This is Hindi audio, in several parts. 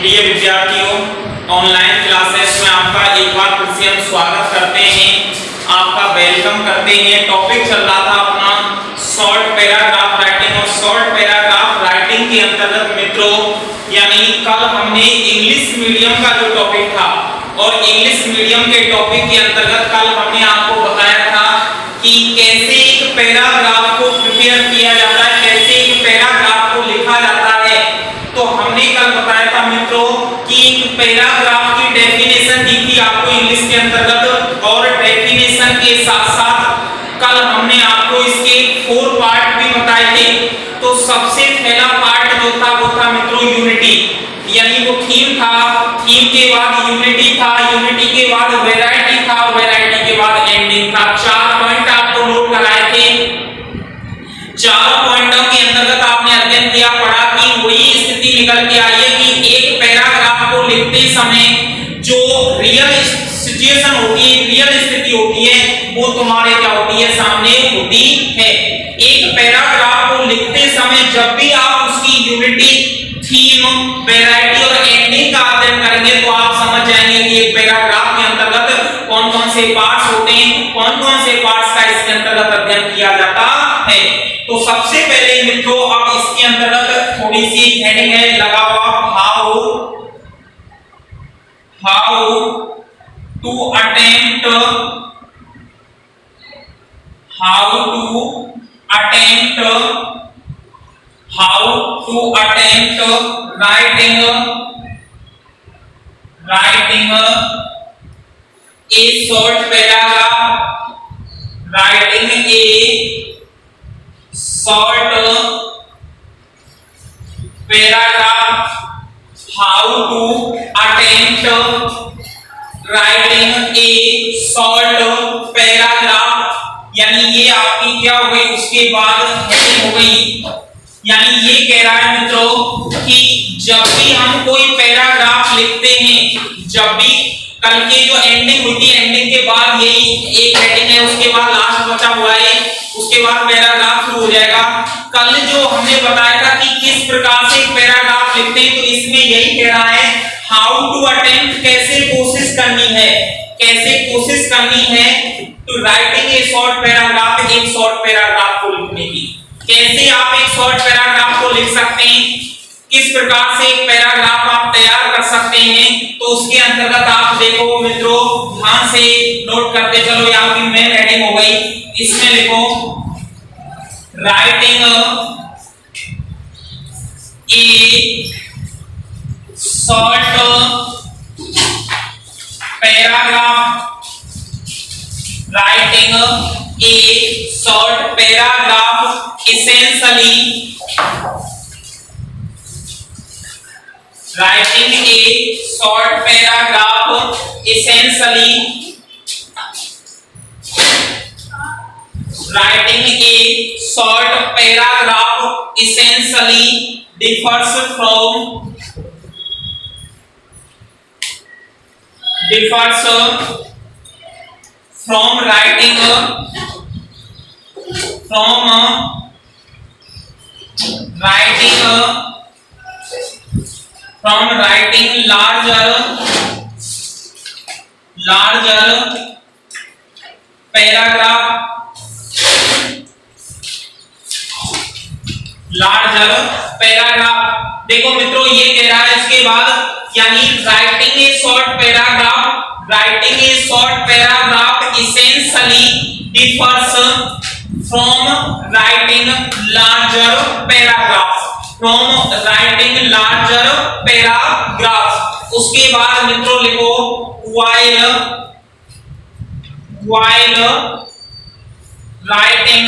प्रिय विद्यार्थियों, ऑनलाइन क्लासेस में आपका एक बार फिर से हम स्वागत करते हैं, आपका वेलकम करते हैं। टॉपिक चल रहा था अपना शॉर्ट पैराग्राफ राइटिंग और शॉर्ट पैराग्राफ राइटिंग के अंतर्गत मित्रों, यानी कल हमने इंग्लिश मीडियम का जो टॉपिक था और इंग्लिश मीडियम के टॉपिक के अंतर्गत कल हमने आपको बताया था कि कैसे एक पैराग्राफ को प्रिपेयर किया जाता है, कैसे एक पैराग्राफ को लिखा जाता है। तो हमने कल बताया था मित्रों कि एक पैराग्राफ की डेफिनेशन दी थी आपको इंग्लिश के अंतर्गत, और डेफिनेशन के साथ साथ कल हमने आपको इसके 4 पार्ट भी बताए थे। तो सबसे पहला पार्ट जो था वो था मित्रों यूनिटी, यानी वो थीम था, थीम के बाद यूनिटी था, यूनिटी के बाद वैरायटी था, वैरायटी के बाद एंडिंग था। 4 पॉइंट आपको नोट कराए थे। 4 पॉइंटों के अंतर्गत आपने अध्ययन किया, पढ़ा कि वही स्थिति निकल के आई है कि एक पैराग्राफ को लिखते समय जो रियल सिचुएशन होती है, रियल स्थिति होती है, वो तुम्हारे क्या होती है, सामने होती है। एक पैराग्राफ को लिखते समय जब भी आप उसकी यूनिटी, थीम, वैरायटी और एंडिंग का अध्ययन करेंगे तो आप समझ जाएंगे कि एक पैराग्राफ के अंतर्गत कौन-कौन से पार्ट्स होते हैं, कौन-कौन से पार्ट्स का इसके अंतर्गत अध्ययन किया जाता है। तो सबसे पहले मित्रों अब इसके अंतर्गत थोड़ी सी हेडिंग है लगा हुआ, how to attempt writing a short paragraph, writing a short paragraph, how to attempt writing a short paragraph, यानी ये आपकी क्या हो गई, उसके बाद हेडिंग हो गई। यानी ये कह रहा है मित्रों कि जब भी हम कोई पैराग्राफ लिखते हैं, जब भी कल की जो एंडिंग होती है, एंडिंग के बाद यही एक हेडिंग है, उसके बाद लास्ट बचा हुआ है, उसके बाद पैराग्राफ शुरू हो जाएगा। कल जो हमने बताया था कि किस प्रकार से एक पैराग्राफ लिखते हैं, तो इसमें यही कह रहा है हाउ टू अटेम्प्ट, कैसे कोशिश करनी है, कैसे कोशिश करनी है to writing a short paragraph, एक शॉर्ट पैराग्राफ को लिखने की। कैसे आप एक शॉर्ट पैराग्राफ को लिख सकते हैं, किस प्रकार से एक पैराग्राफ आप तैयार कर सकते हैं, तो उसके अंतर्गत आप देखो मित्रों, ध्यान से नोट करते चलो। यहाँ की मेन हेडिंग हो गई, इसमें लिखो writing a short paragraph, writing a short paragraph essentially, writing a short paragraph essentially, writing a short paragraph essentially differs from writing larger paragraph. देखो मित्रों ये कह रहा है इसके बाद, यानी writing a short paragraph, writing a short paragraph essentially differs from writing larger paragraphs, from writing larger paragraphs। उसके बाद मित्रों लिखो while writing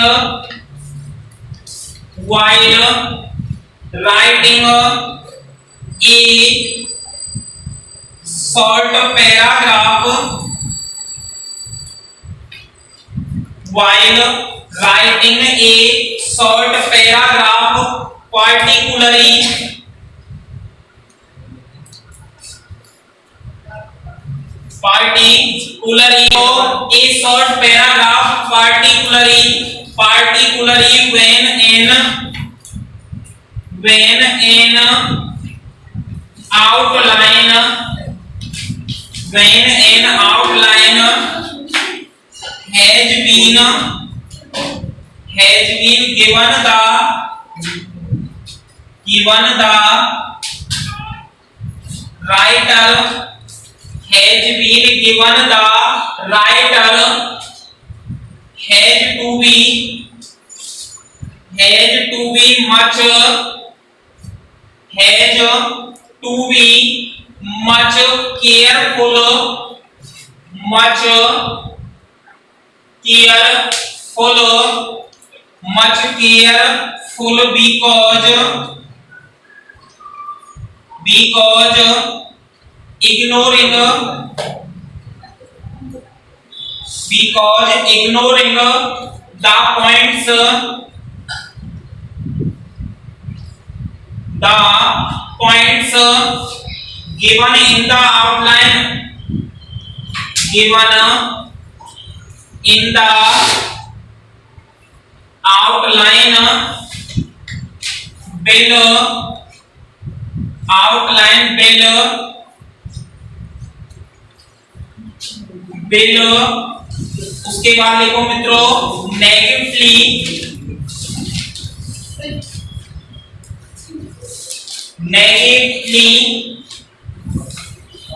a short paragraph, while writing a short paragraph, particularly a short paragraph, particularly when an outline when an outline has been given the writer has to be much careful because ignoring the points given in the outline bill उसके बाद देखो मित्रों negatively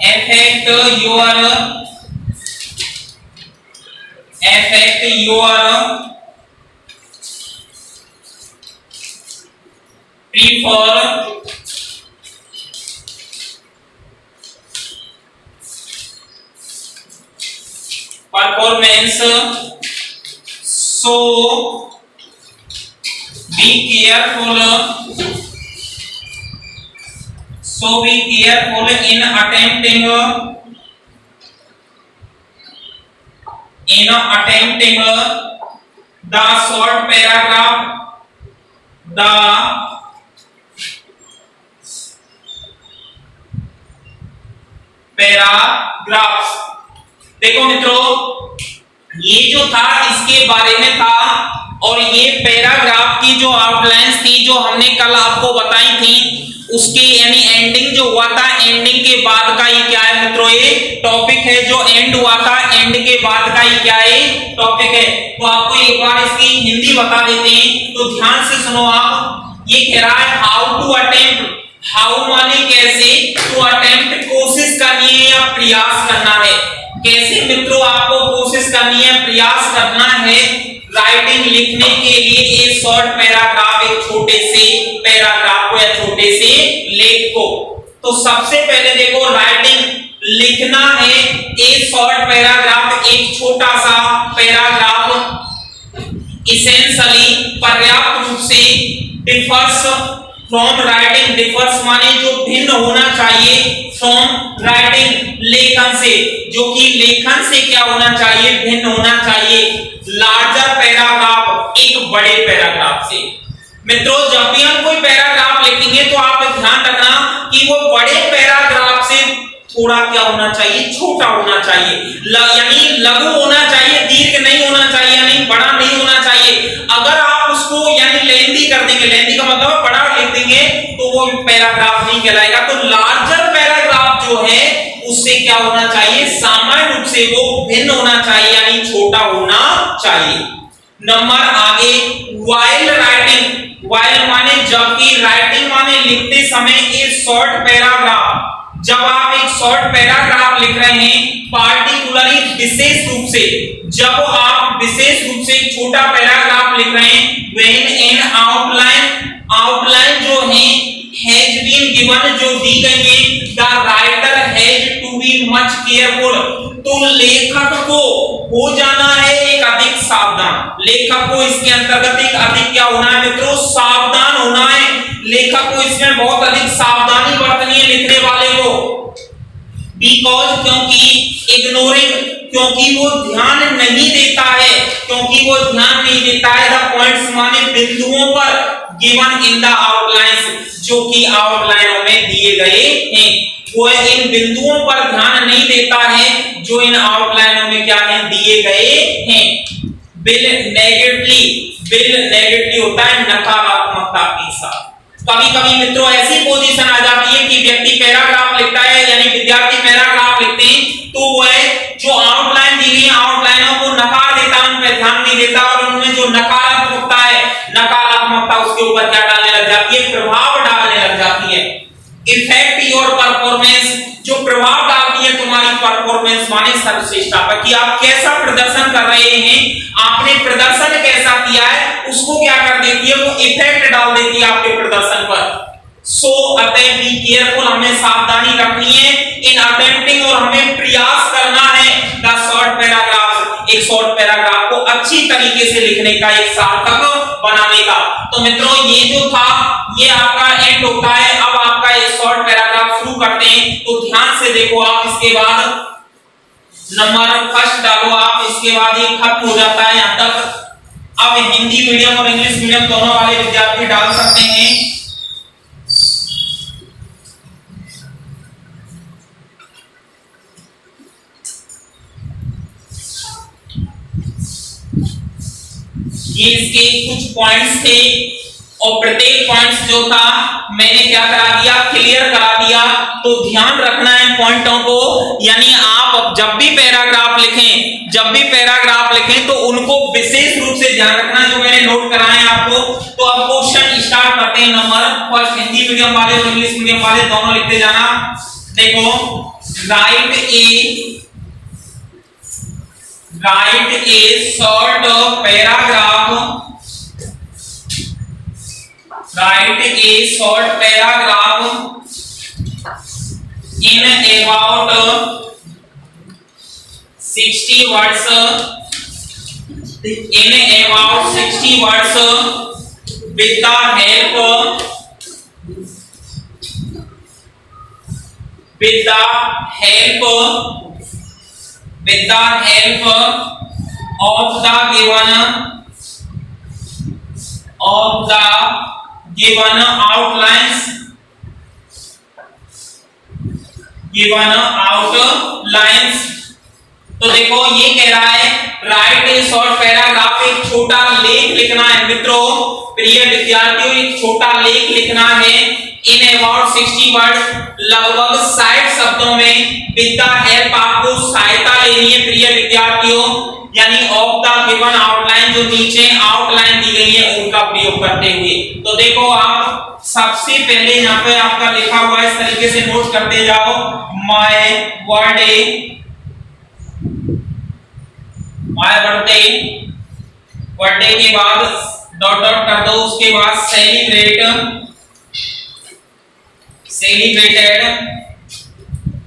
affect your performance, so be careful in attempting the short paragraph paragraphs। देखो मित्रों ये जो था इसके बारे में था और ये पैराग्राफ की जो आउटलाइंस थी जो हमने कल आपको बताई थी उसके यानी एंडिंग जो हुआ था एंडिंग के बाद का ये क्या है मित्रों ये टॉपिक है जो एंड हुआ था एंड के बाद का ये क्या है टॉपिक है। तो आपको एक बार इसकी हिंदी बता देते हैं तो ध्यान से सुनो आप। ये कह रहा है हाउ टू अटेम्प्ट, हाउ माने कैसे, टू अटेम्प्ट कोशिश करनी है या प्रयास करना है। कैसे मित्रों आपको कोशिश करनी है प्रयास करना है राइटिंग लिखने के लिए एक शॉर्ट पैराग्राफ, एक छोटे से पैराग्राफ को या छोटे से लेख को। तो सबसे पहले देखो राइटिंग लिखना है एक शॉर्ट पैराग्राफ, एक छोटा सा पैराग्राफ इसेंशियली पर्याप्त रूप से डिफर्स फ्रॉम राइटिंग, डिफर्स माने जो भिन्न होना चाहिए फ्रॉम राइटिंग लेखन से, जो कि लेखन से क्या होना चाहिए भिन्न होना चाहिए लार्जर पैराग्राफ, एक बड़े पैराग्राफ से। मित्रों जब भी हम कोई पैराग्राफ लिखेंगे तो आप ध्यान रखना कि वो बड़े पैराग्राफ से थोड़ा क्या होना चाहिए छोटा होना चाहिए, यानी लघु होना चाहिए, दीर्घ नहीं होना चाहिए, यानी बड़ा नहीं होना चाहिए। अगर आप उसको यानी लेंदी कर देंगे, लेंदी का मतलब बड़ा लिख देंगे तो वो पैराग्राफ नहीं कहलाएगा। तो लार्जर पैराग्राफ जो है उससे क्या होना चाहिए सामान्य रूप से वो भिन्न होना चाहिए यानी छोटा होना चाहिए। नंबर आगे वाइल राइटिंग, वाइल माने जबकि, राइटिंग माने लिखते समय एक शॉर्ट पैराग्राफ, जब आप एक शॉर्ट पैराग्राफ लिख रहे हैं पार्टिकुलरली विशेष रूप से, जब आप विशेष रूप से एक छोटा पैराग्राफ लिख रहे हैं व्हेन एन आउटलाइन, आउटलाइन जो है हैज बीन गिवन जो दी गई है the writer has to be much careful, तो लेखक को हो जाना है एक अधिक सावधान, लेखक को इसके अंतर्गत एक अधिक क्या होना है मित्रों सावधान होना है। लेखक को इसमें बहुत अधिक सावधानी बरतनी है लिखने वाले को। बिकॉज क्योंकि इग्नोरिंग क्योंकि वो ध्यान नहीं देता है, क्योंकि वो ध्यान नहीं देता है द पॉइंट्स माने बिंदुओं पर गिवन इन द आउटलाइंस जो कि आउटलाइनों में दिए गए हैं, वो इन बिंदुओं पर ध्यान नहीं देता है जो इन आउटलाइनों में क्या है दिए गए हैं। बिल नेगेटिवली, बिल नेगेटिव होता है नकारात्मकता के साथ, कभी कभी मित्रों ऐसी पोजीशन आ जाती है कि व्यक्ति पैराग्राफ लिखता है, यानी विद्यार्थी पैराग्राफ लिखते हैं तो वह जो आउटलाइन दी गई आउटलाइनों को नकार देता है, उन पर ध्यान नहीं देता और उनमें जो नकारात्मकता है, नकारात्मकता उसके ऊपर क्या डालने लग जाती है, प्रभाव डालने लग जाती है। इफेक्ट योर परफॉर्मेंस, जो प्रभाव डालती है तुम्हारी परफॉर्मेंस माने सर्वश्रेष्ठता पर, कि आप कैसा प्रदर्शन कर रहे हैं, आपने प्रदर्शन कैसा किया है, उसको क्या कर देती है, वो इफेक्ट डाल देती है आपके प्रदर्शन पर। सो अतः बी केयरफुल, हमें सावधानी रखनी है इन अटेम्प्टिंग, और हमें प्रयास करना है द शॉर्ट पैराग्राफ, एक शॉर्ट पैराग्राफ को अच्छी तरीके से लिखने का, एक सार्थक बनाने का। तो मित्रों ये जो था ये आपका एंड होता है। अब आपका एक शॉर्ट पैराग्राफ शुरू करते हैं, तो ध्यान से देखो आप, इसके बाद नंबर फर्स्ट डालो आप, इसके बाद ये खत्म हो जाता है यहां तक। अब हिंदी मीडियम और इंग्लिश मीडियम दोनों वाले विद्यार्थी डाल सकते हैं। ये इसके कुछ पॉइंट्स थे और प्रत्येक पॉइंट्स जो था मैंने क्या करा दिया, क्लियर करा दिया। तो ध्यान रखना है पॉइंटों को, यानी आप जब भी पैराग्राफ लिखें तो उनको विशेष रूप से ध्यान रखना है, जो मैंने नोट कराए आपको। तो अब क्वेश्चन स्टार्ट करते हैं। नंबर फर्स्ट, हिंदी मीडियम वाले और इंग्लिश मीडियम वाले दोनों लिखते जाना। देखो, right A short paragraph, write a short paragraph in about 60 words, with the help of the given outlines, तो देखो ये कह रहा है राइट ए शॉर्ट पैराग्राफ, एक छोटा लेख लिखना है मित्रों, प्रिय विद्यार्थियों, एक छोटा लेख लिखना है इन अबाउट 60 वर्ड, लगभग 60 शब्दों में। विद द हेल्प, आपको सहायता लेनी है प्रिय विद्यार्थियों, यानी ऑफ द गिवन आउटलाइन, जो नीचे आउटलाइन दी गई है उनका प्रयोग करते हुए। तो देखो आप सबसे पहले यहाँ पे आपका लिखा हुआ है, इस तरीके से नोट करते जाओ। माय बर्थडे के बाद डॉट डॉट कर दो, उसके बाद सेलिब्रेटेड,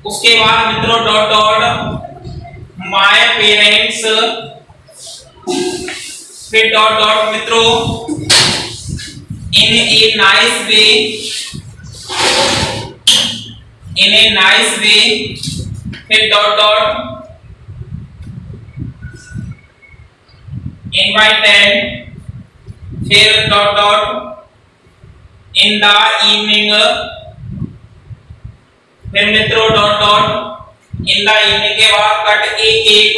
उसके बाद मित्रों डॉट डॉट माय पेरेंट्स, फिर डॉट डॉट मित्रों in a nice way, फिर डॉट डॉट invited, फिर dot dot in the evening, फिर मित्रों dot dot in the evening के बाद कट ए केक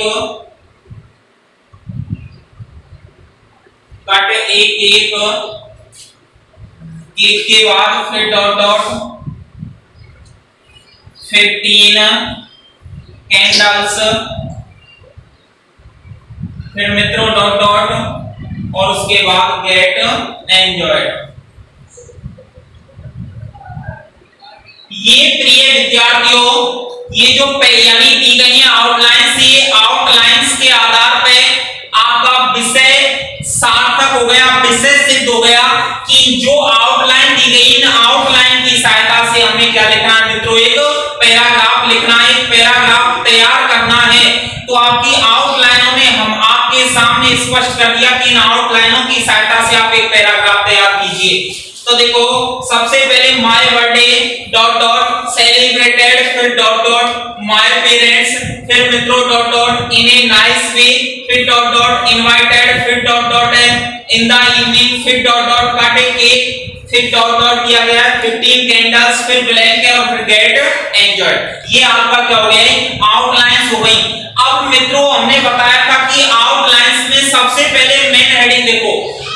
के बाद फिर डॉट डॉट 15 कैंडल्स, फिर मित्रों डॉट डॉट और उसके बाद गेट एंजॉयड। ये प्रिय विद्यार्थियों, ये जो यानी दी गई है आउटलाइन, से आउटलाइंस के आधार पे आपका विषय सार्थक हो गया, विषय सिद्ध हो गया कि जो आउटलाइन दी गई, इन आउटलाइन की सहायता से हमें क्या लिखना है मित्रों, एक पैराग्राफ लिखना है, एक पैराग्राफ तैयार करना है। तो आपकी आउटलाइनों में हम आपके सामने स्पष्ट कर दिया कि इन आउटलाइनों की सहायता से आप एक पैराग्राफ तैयार कीजिए। तो देखो सबसे पहले my birthday dot dot celebrated, फिर डॉट डॉट माय पेरेंट्स, फिर मित्रों dot dot in a nice way, फिर डॉट डॉट इनवाइटेड, फिर dot dot in the evening, फिर डॉट डॉट कट ए केक, फिर डॉट डॉट किया गया 15 कैंडल्स, फिर ब्लैंक और फिर गेट एंजॉयड। ये आपका क्या हो गया, आउटलाइंस हो गई। अब मित्रों हमने बताया था कि आउटलाइंस में सबसे पहले मेन हेडिंग देखो,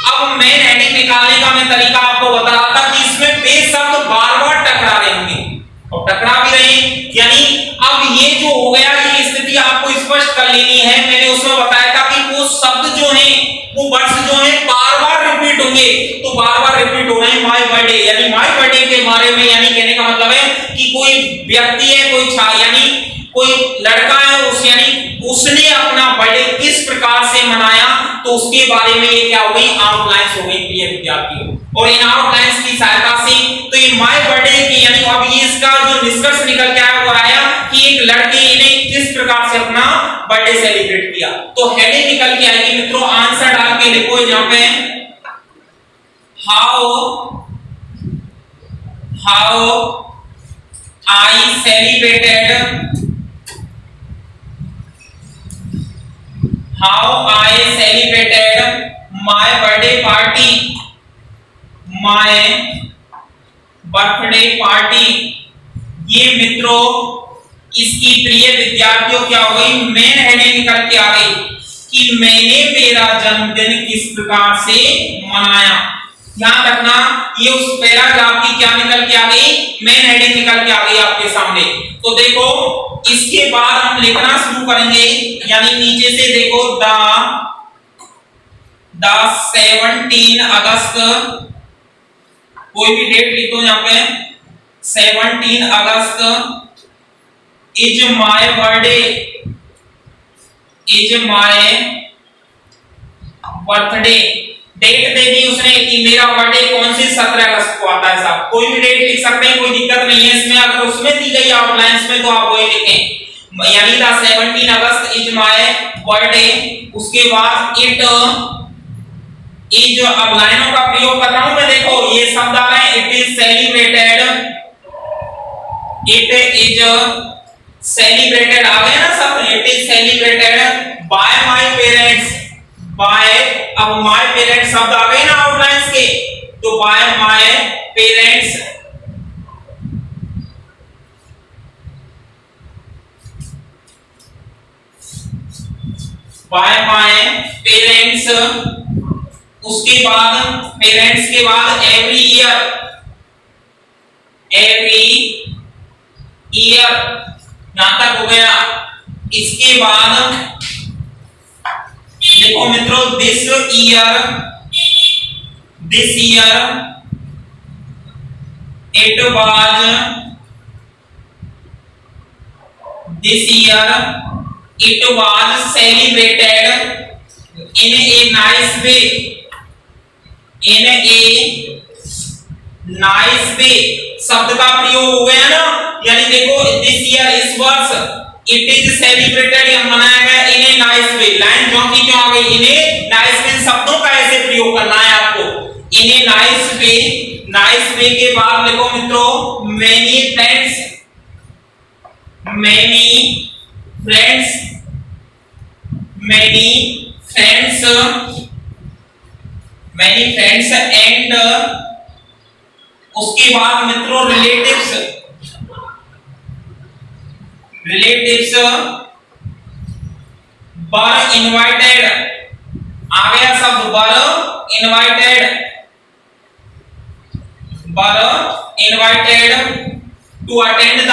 अब मेन हेडिंग निकालने का मैं तरीका आपको बता रहा था कि इसमें पेश शब्द बार-बार टकरा रहे होंगे और टकरा भी रहे हैं, यानी अब ये जो हो गया ये स्थिति आपको स्पष्ट कर लेनी है। मैंने उसमें बताया था कि वो शब्द जो हैं वो वर्ड्स जो हैं बार-बार रिपीट होंगे, तो बार-बार रिपीट हो रहे हैं माय बर्थडे, यानी माय बर्थडे के बारे में, यानी कहने का मतलब है कि कोई व्यक्ति है, कोई यानी कोई लड़का है, उस यानी उसने अपना बर्थडे किस प्रकार से मनाया, तो उसके बारे में ये क्या हो गई, आउटलाइंस हो गई प्रिय विद्यार्थियों। और इन आउटलाइंस की सहायता से तो ये माय बर्थडे की यानी अब ये इसका जो निष्कर्ष निकल के आया वो आया कि एक लड़के ने किस प्रकार से अपना बर्थडे सेलिब्रेट किया। तो हेडिंग निकल के आएगी मित्रों, आंसर डाल के लिखो यहाँ पे, how I celebrated my birthday party। ये मित्रों इसकी प्रिय विद्यार्थियों क्या हो गई, मेन हेडिंग निकल के आ गई कि मैंने मेरा जन्मदिन किस प्रकार से मनाया। ध्यान रखना, ये उस पैराग्राफ की क्या निकल के आ गई, मेन हेडिंग निकल के आ गई आपके सामने। तो देखो इसके बाद हम लिखना शुरू करेंगे, यानी नीचे से देखो द 17 अगस्त, कोई भी डेट लिख दो यहाँ पे, 17 अगस्त इज माय बर्थडे, डेट दे दी उसने कि मेरा बर्थडे कौन सी 17 अगस्त को आता है। साहब कोई भी डेट लिख सकते हैं, कोई दिक्कत नहीं है इसमें, अगर उसमें दी गई आउटलाइंस में तो आप वही लिखें, यानी the 17 August is my birthday. उसके बाद इट इज, अब लाइनों का प्रयोग कर रहा हूं मैं, देखो ये शब्द आ रहे हैं, इट इज सेलिब्रेटेड, आ गया ना शब्द, it is celebrated by my parents, by, अब माय पेरेंट्स शब्द आ गए ना आउटलाइंस के, तो बाय माय पेरेंट्स, उसके बाद पेरेंट्स के बाद एवरी ईयर यहां तक हो गया। इसके बाद देखो मित्रों, this year it was celebrated in a nice way, शब्द का प्रयोग हो गया ना, यानी देखो दिस ईयर, इस वर्ष, इट इज सेलिब्रेटेड, यह मनाया गया इन ए नाइस वे, लाइन जो की क्यों आ गई, इन ए नाइस वे, शब्दों का ऐसे प्रयोग करना है आपको, इन ए नाइस वे के बाद देखो मित्रों, मेनी फ्रेंड्स एंड, उसके बाद मित्रों रिलेटिव्स वर इनवाइटेड, आ गया शब्द वर invited to attend the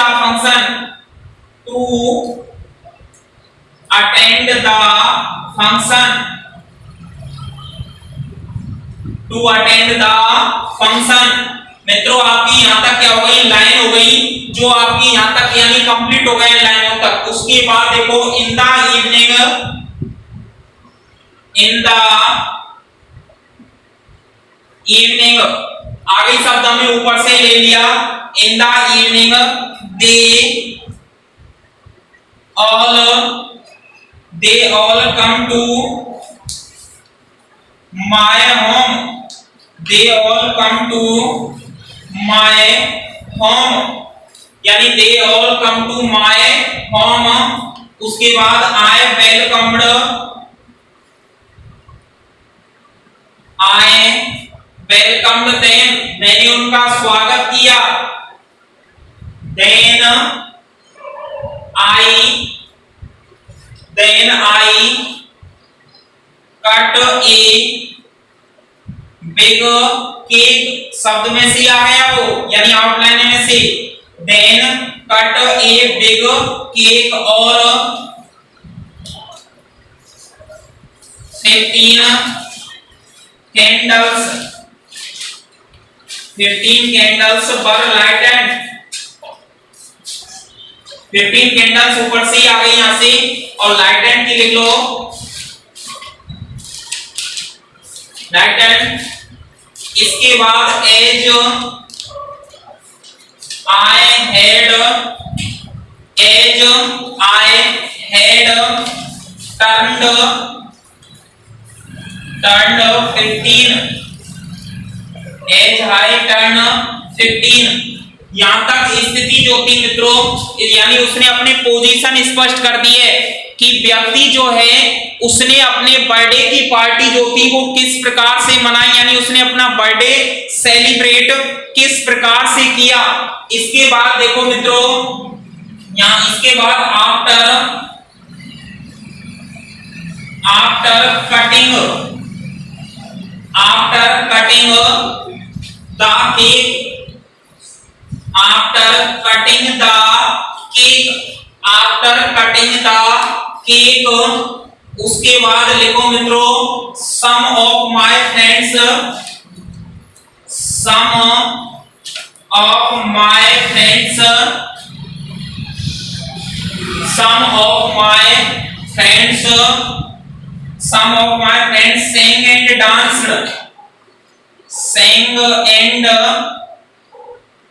function, मित्रों आपकी यहां तक क्या हो गई, लाइन हो गई, जो आपकी यहां तक यानी कंप्लीट हो गए लाइनों तक। उसके बाद देखो इन द इवनिंग आगे शब्द हमने ऊपर से ले लिया, in the evening they all come to my home, यानी they all come to my home। उसके बाद I welcomed them, मैंने उनका स्वागत किया, then I cut a big cake शब्द में से आ गया वो, यानी आउटलाइन में से। Then cut a big cake और 15 candles, 15 candles were lighted. 15 candles ऊपर से आ गई यहां से, और लाइटेड की लिख लो, लाइटेड। इसके बाद as I had turned 15, as I turn 15। यहां तक स्थिति जो थी मित्रों, यानी उसने अपने पोजीशन स्पष्ट कर दी है कि व्यक्ति जो है उसने अपने बर्थडे की पार्टी जो थी वो किस प्रकार से मनाई, यानी उसने अपना बर्थडे सेलिब्रेट किस प्रकार से किया। इसके बाद देखो मित्रों, यहां इसके बाद after cutting the cake, after cutting the cake, उसके बाद लिखो मित्रों, some of my friends sang and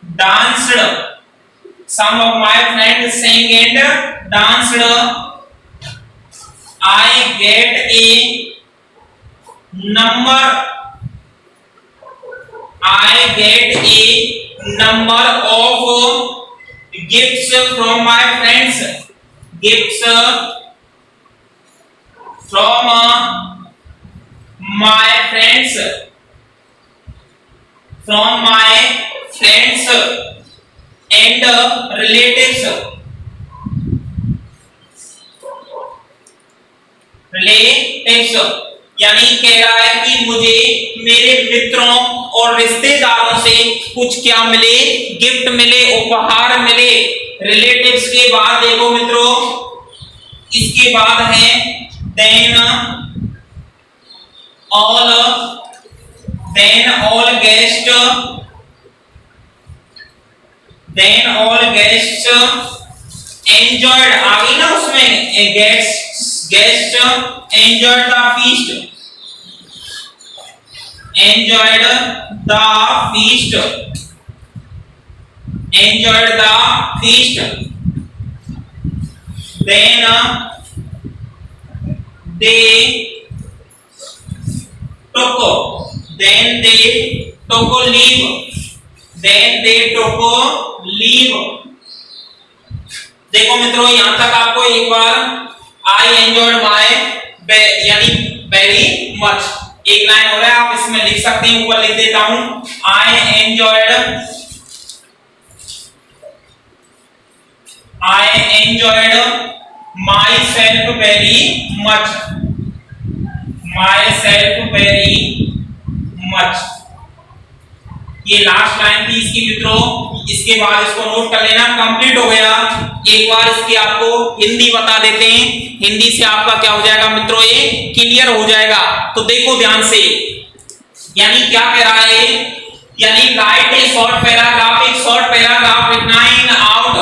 danced, some of my friends sang and danced. I get a number of gifts from my friends, and relatives, यानी कह रहा है कि मुझे मेरे मित्रों और रिश्तेदारों से कुछ क्या मिले, गिफ्ट मिले, उपहार मिले। रिलेटिव्स के बाद देखो मित्रों, इसके बाद है देन ऑल गेस्ट एंजॉयड, आ गई ना उसमें, guest enjoyed the feast, then they took leave, देखो मित्रों यहां तक आपको एक बार आई एंजॉयड माय यानी वेरी मच, एक लाइन हो रहा है, आप इसमें लिख सकते हैं, ऊपर लिख देता हूं, I enjoyed my self very much. ये लास्ट लाइन थी इसकी मित्रों, इसके बाद इसको नोट कर लेना, कंप्लीट हो गया। एक बार इसकी आपको हिंदी बता देते हैं, हिंदी से आपका क्या हो जाएगा मित्रों, ये क्लियर हो जाएगा। तो देखो ध्यान से, यानी क्या कह रहा है, यानी राइट ए शॉर्ट पैराग्राफ, एक शॉर्ट पैराग्राफ लिखना है इन आउट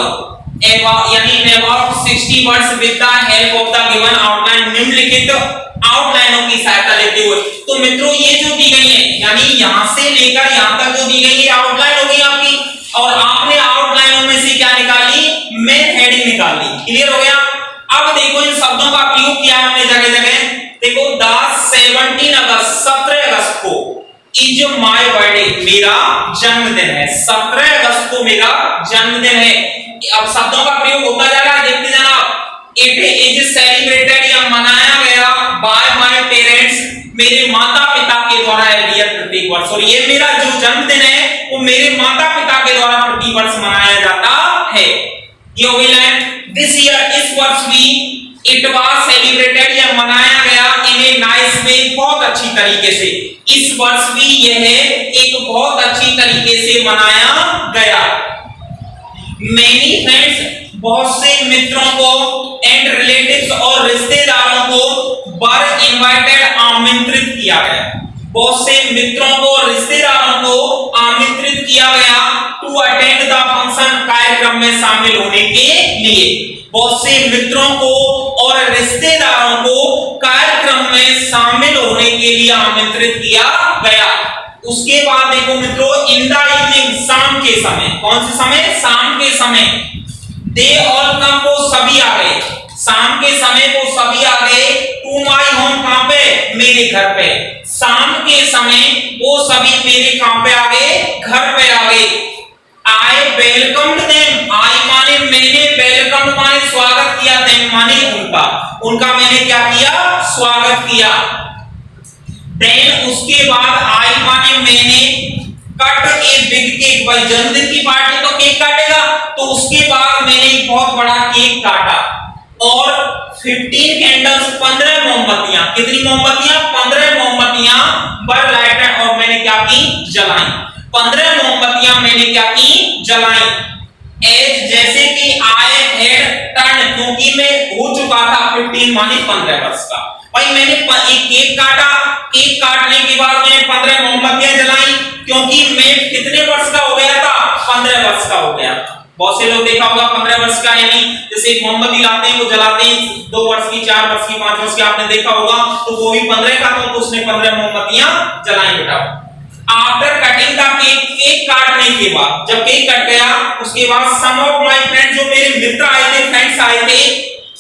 यानी in about 60 words with the help of the given outline, निम्नलिखित आउटलाइनों की सहायता लेते हुए। तो मित्रों ये जो दी गई है, यानी यहां से लेकर यहां तक जो दी गई है आउटलाइन होगी आपकी, और आपने आउटलाइनों में से क्या निकाली, मेन हेडिंग निकाली। क्लियर हो गया। अब देखो इन शब्दों का प्रयोग किया हमने जगह जगह। देखो 17 अगस्त को इज माय बर्थडे, मेरा जन्मदिन है, 17 अगस्त को मेरा जन्मदिन है। अब शब्दों का प्रयोग होता जा रहा है, देखते जाना। इट इज सेलिब्रेटेड, या मनाया गया, बाय माय पेरेंट्स, मेरे माता पिता के द्वारा एवरी ईयर, प्रत्येक वर्ष। और ये मेरा जो जन्मदिन है वो मेरे माता पिता के द्वारा प्रति वर्ष मनाया जाता है। ये हो गई लाइन। दिस ईयर, इस वर्ष भी इट वाज सेलिब्रेटेड, यह मनाया गया इन ए नाइस वे, बहुत अच्छी तरीके से। इस वर्ष भी यह एक बहुत अच्छी तरीके से मनाया गया। मेनी फ्रेंड्स, बहुत से मित्रों को एंड रिलेटिव्स और रिश्तेदारों को वर इनवाइटेड, आमंत्रित किया गया। बहुत से मित्रों को और रिश्तेदारों को आमंत्रित किया गया टू अटेंड द फंक्शन, कार्यक्रम में शामिल होने के लिए। बहुत से मित्रों को और रिश्तेदारों को कार्यक्रम में शामिल होने के लिए आमंत्रित किया गया। उसके बाद देखो मित्रों, इन द इवनिंग, शाम के समय, कौन से समय? शाम के समय। दे ऑल कम, वो सभी आ गए। शाम के समय वो सभी आ गए टू माय होम, कहां पे? मेरे घर पे। शाम के समय वो सभी मेरे कहां पे आ गए? घर पे आ गए। आई वेलकम्ड देम, आई माने मैंने, वेलकम माने स्वागत किया, देम माने उनका मैंने क्या किया? स्वागत किया। देन उसके बाद आई माने मैंने, कट ए बिग केक, भाई जन्मदिन की पार्टी तो केक काटेगा, तो उसके बाद मैंने एक बहुत बड़ा केक काटा और 15 कैंडल्स, 15 मोमबत्तियां, कितनी मोमबत्तियां? 15 मोमबत्तियां वर लाइटेड, और मैंने क्या की? जलाई। 15 मोमबत्तियां मैंने क्या की? जलाई। एज, जैसे कि आई हैड टर्न, क्योंकि मैं हो चुका था 15 माने 15 वर्ष का। भाई मैंने एक केक काटा, केक काटने के बाद मैंने 15 मोमबत्तियां जलाई, क्योंकि मैं कितने वर्ष का हो गया था? 15 वर्ष का हो गया था। बहुत से लोग देखा होगा 15 वर्ष का, यानी जैसे एक मोमबत्ती लाते हैं वो जलाते हैं 2 वर्ष की, 4 वर्ष की, 5 वर्ष की, आपने देखा होगा। तो वो भी 15 का था, तो उसने 15 मोमबत्तियां जलाई बेटा। After cutting the cake, cake काटने के बाद, जब केक कट गया उसके बाद सम ऑफ माय फ्रेंड्स, जो मेरे मित्र आए थे, फ्रेंड्स आए थे,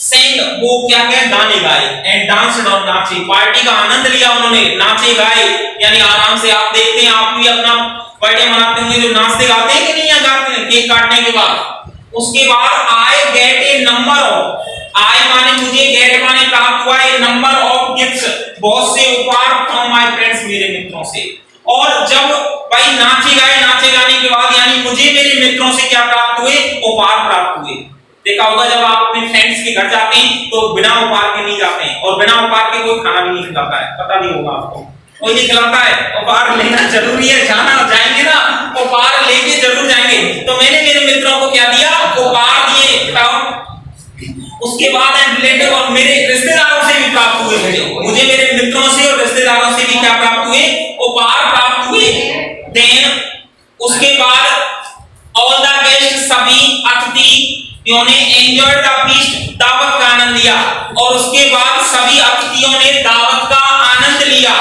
सेंग, वो क्या क्या? गाने गाए, एंड डांस्ड, और नाचे, पार्टी का आनंद लिया उन्होंने, नाचे गाए, यानी आराम से। आप देखते हैं, आप भी अपना बर्थडे मनाते होंगे, जो नाचते गाते हैं कि नहीं गाते हैं केक काटने के बाद। उसके बाद I get a number of, I माने मुझे, गेट माने प्राप्त हुआ, ए नंबर ऑफ गिफ्ट्स, बहुत से उपहार फ्रॉम माय फ्रेंड्स, मेरे मित्रों से। और जब भाई नाचे गाए, नाचे गाने के बाद यानी मुझे मेरे मित्रों से क्या प्राप्त हुए? उपहार प्राप्त हुए। देखा होगा जब आप अपने फ्रेंड्स के घर जाते हैं तो बिना उपहार के नहीं जाते हैं, और बिना उपहार के कोई खाना भी नहीं खिलाता है, पता नहीं होगा आपको, कोई नहीं खिलाता है। उपहार लेना जरूरी है, जाना जाएंगे ना, उपहार लेके जरूर जाएंगे। तो मैंने मेरे मित्रों को क्या दिया? उपहार दिए। उसके बाद रिलेटिव और मेरे रिश्तेदारों से भी प्राप्त हुए, मुझे मेरे मित्रों से और रिश्तेदारों से भी क्या प्राप्त हुए? उपहार प्राप्त हुए। देन उसके बाद ऑल द गेस्ट, सभी अतिथि ने एंजॉयड द फीस्ट, दावत का आनंद लिया, और उसके बाद सभी अतिथियों ने दावत का आनंद लिया।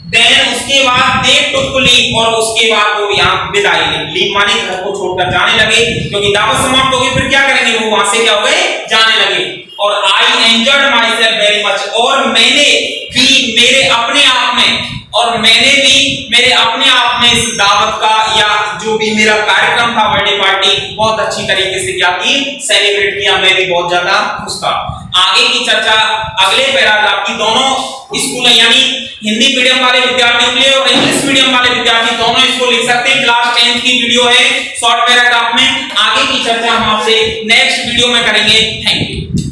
देन उसके बाद दे टुक लीव, और उसके बाद वो यहाँ विदाई ली। लीव माने घर को छोड़कर जाने लगे, क्योंकि दावत समाप्त हो गई, फिर क्या करेंगे? वो वहां से क्या हो गए? जाने लगे। और I enjoyed my self very much, और मैंने भी मेरे अपने आप में, और मैंने भी मेरे अपने आप में इस दावत का, या जो भी मेरा कार्यक्रम था बर्थडे पार्टी, बहुत अच्छी तरीके से क्या की? सेलिब्रेट किया। मैं भी बहुत ज्यादा खुश था। आगे की चर्चा अगले पैराग्राफ की, दोनों स्कूल यानी हिंदी मीडियम वाले विद्यार्थियों के लिए और इंग्लिश मीडियम वाले विद्यार्थी दोनों इसको लिख सकते हैं। क्लास 10 की वीडियो है शॉर्ट पैराग्राफ में। आगे की चर्चा हम आपसे नेक्स्ट वीडियो में करेंगे। Thank you.